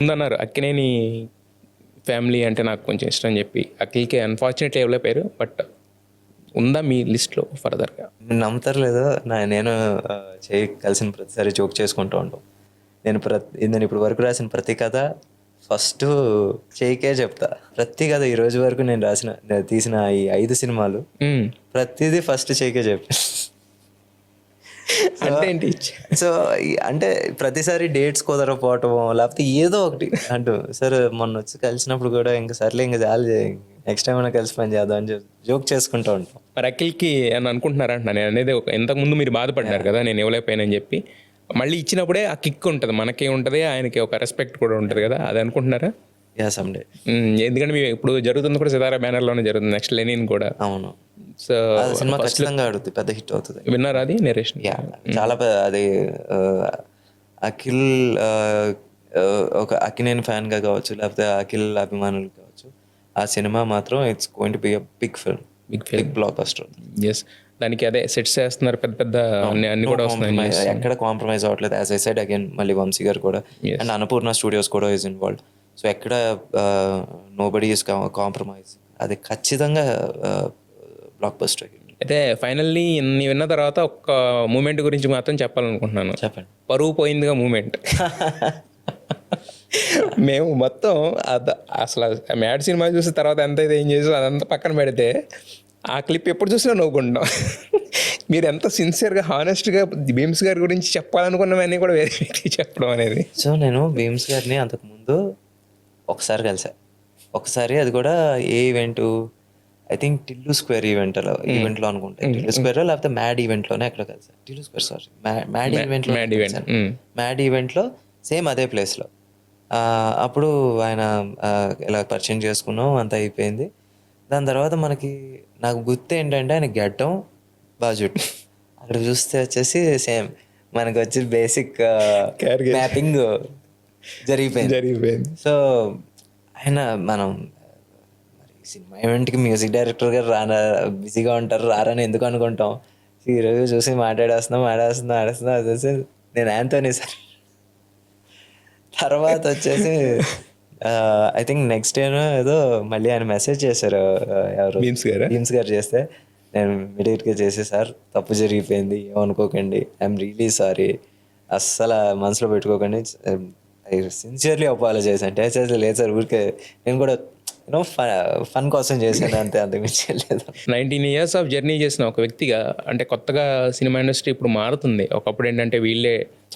ఉందన్నారు అక్కినేని ఫ్యామిలీ అంటే నాకు కొంచెం ఇష్టం అని చెప్పి. అఖిల్కి అన్ఫార్చునేట్లీ డెవలప్ అయ్యారు, బట్ ఉందా మీ లిస్ట్లో ఫర్దర్గా? మీరు నమ్ముతారు లేదో, నేను చేయి కలిసిన ప్రతిసారి జోక్ చేసుకుంటూ ఉంటాం. నేను ఇప్పుడు వరకు రాసిన ప్రతి కథ ఫస్ట్ చేయికే చెప్తా. ప్రతి కథ ఈ రోజు వరకు నేను తీసిన ఈ 5 సినిమాలు ప్రతిదీ ఫస్ట్ చేయికే చెప్పా. అంటే ఏంటి? సో అంటే ప్రతిసారి డేట్స్ కుదరకపోవటం లేకపోతే ఏదో ఒకటి అంటూ, సార్ మొన్న వచ్చి కలిసినప్పుడు కూడా ఇంకా సర్లే ఇంకా చాలు, నెక్స్ట్ టైం అయినా కలిసి పని చేద్దాం అని జోక్ చేసుకుంటూ ఉంటాం. మరి అఖిల్కి అని అనుకుంటున్నారా అంటున్నా నేను అనేది. ఇంతకుముందు మీరు బాధపడ్డారు కదా నేను ఇవ్వలేకపోయానని చెప్పి, మళ్ళీ ఇచ్చినప్పుడే ఆ కిక్ ఉంటుంది, మనకి ఉంటుంది, ఆయనకి ఒక రెస్పెక్ట్ కూడా ఉంటుంది కదా, అది అనుకుంటున్నారా? Yeah, someday. ఎందుకంటే మేము ఇప్పుడు జరుగుతుంది కూడా సితారా బ్యానర్లోనే జరుగుతుంది, నెక్స్ట్ లెనిన్ కూడా. అవును. సో సినిమా ఖచ్చితంగా ఆడుతుంది, పెద్ద హిట్ అవుతుంది. విన్నారా అది నెరేషన్? యా, చాలా అది అఖిల్ ఒక అక్కినేని ఫ్యాన్గా కావచ్చు, లేకపోతే అఖిల్ అభిమానులు కావచ్చు, ఆ సినిమా మాత్రం it's going to be a big film, big blockbuster. Yes, దానికి అదే సెట్స్ చేస్తున్నారు, పెద్ద పెద్ద అన్ని కూడా వస్తున్నాయి, ఎక్కడ కాంప్రమైజ్ అవ్వట్లేదు. యాజ్ ఐ సెడ్ అగైన్, మళ్ళీ వంశీ గారు కూడా అండ్ అన్నపూర్ణ స్టూడియోస్ కూడా ఈజ్ ఇన్వాల్వ్డ్. సో ఎక్కడ నోబడీ ఈస్ కాంప్రమైజ్. అది ఖచ్చితంగా బ్లాక్ బస్టర్. అయితే ఫైనల్లీ ఇన్ని విన్న తర్వాత ఒక్క మూమెంట్ గురించి మాత్రం చెప్పాలనుకుంటున్నాను. చెప్పండి. పరువు పోయిందిగా మూమెంట్. మేము మొత్తం అసలు మ్యాడ్ సినిమా చూసిన తర్వాత ఎంత అయితే ఏం చేసాం అదంతా పక్కన పెడితే ఆ క్లిప్ ఎప్పుడు చూసినా నవ్వుకుంటాం. మీరు ఎంత సిన్సియర్గా హానెస్ట్గా భీమ్స్ గారి గురించి చెప్పాలనుకున్నవన్నీ కూడా వేరే వ్యక్తికి చెప్పడం అనేది. సో నేను భీమ్స్ గారిని అంతకుముందు ఒకసారి కలిసా. ఒకసారి అది కూడా ఏ event, I think Tillu Square ఈవెంట్లో అనుకుంటా. టిల్లు స్క్వేర్ లేకపోతే మ్యాడ్ ఈవెంట్లోనే ఎక్కడ కలిసా. టిల్లు స్క్వేర్ సారీ మ్యాడ్ ఈవెంట్లో సేమ్ అదే ప్లేస్లో. అప్పుడు ఆయన ఇలా పరిచయం చేసుకున్నాం, అంతా అయిపోయింది. దాని తర్వాత నాకు గుర్తు ఏంటంటే ఆయన గడ్డం బాగా జుట్టు. అక్కడ చూస్తే వచ్చేసి సేమ్ మనకు వచ్చి బేసిక్ మ్యాపింగ్ జరిగిపోయింది. సో ఆయన మనం సినిమా ఈవెంట్కి మ్యూజిక్ డైరెక్టర్ గారు బిజీగా ఉంటారు, రారని ఎందుకు అనుకుంటాం. ఈరోజు చూసి మాట్లాడేస్తున్నాం అది చూసి నేను యాంథోనీ సార్. తర్వాత వచ్చేసి ఐ థింక్ నెక్స్ట్ డే ఏదో మళ్ళీ ఆయన మెసేజ్ చేశారు, ఎవరు భీమ్స్ గారు చేస్తే, నేను ఇమీడియట్గా చేసి, సార్ తప్పు జరిగిపోయింది, ఏమనుకోకండి, ఐఎమ్ రియలీ సారీ, అస్సలు మనసులో పెట్టుకోకండి, ఐ సిన్సియర్లీ అపాలజైజ్ అంటే. లేదు సార్, ఊరికే నేను కూడా ఫన్ కోసం చేశాను అంతే, అంతకుమించి లేదు. 19 years ఆఫ్ జర్నీ చేసిన ఒక వ్యక్తిగా, అంటే కొత్తగా సినిమా ఇండస్ట్రీ ఇప్పుడు మారుతుంది. ఒకప్పుడు ఏంటంటే వీళ్ళే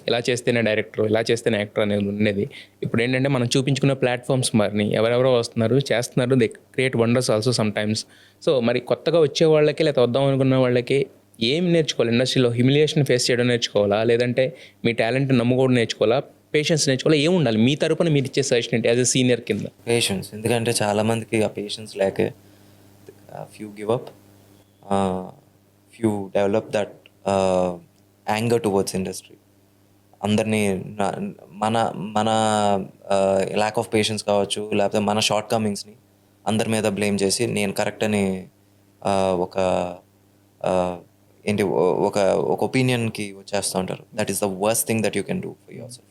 ఇలా చేస్తేనే డైరెక్టర్, ఇలా చేస్తేనే యాక్టర్ అనేది ఉండేది. ఇప్పుడు ఏంటంటే మనం చూపించుకున్న ప్లాట్ఫామ్స్ మారినాయి, ఎవరెవరో వస్తున్నారు, చేస్తున్నారు, they create wonders also some times. So మరి కొత్తగా వచ్చే వాళ్ళకి, లేదా వద్దాం అనుకున్న వాళ్ళకి ఏం నేర్చుకోవాలి? ఇండస్ట్రీలో హ్యూమిలియేషన్ ఫేస్ చేయడం నేర్చుకోవాలా, లేదంటే మీ టాలెంట్ నమ్ముకోవడం నేర్చుకోవాలా, పేషెన్స్ నేర్చుకోవాలి, ఏముండాలి? మీ తరపున మీరు ఇచ్చే సజెషన్ ఏంటి యాజ్ ఎ సీనియర్ కింద? పేషెన్స్. ఎందుకంటే చాలామందికి ఆ పేషెన్స్ లేకే few give up, few develop that anger towards industry. అందరినీ మన ల్యాక్ ఆఫ్ పేషెన్స్ కావచ్చు, లేకపోతే మన షార్ట్ కమింగ్స్ని అందరి మీద బ్లేమ్ చేసి నేను కరెక్ట్ అని ఒక ఒపీనియన్కి వచ్చేస్తూ ఉంటారు. That is the worst thing that you can do for your self.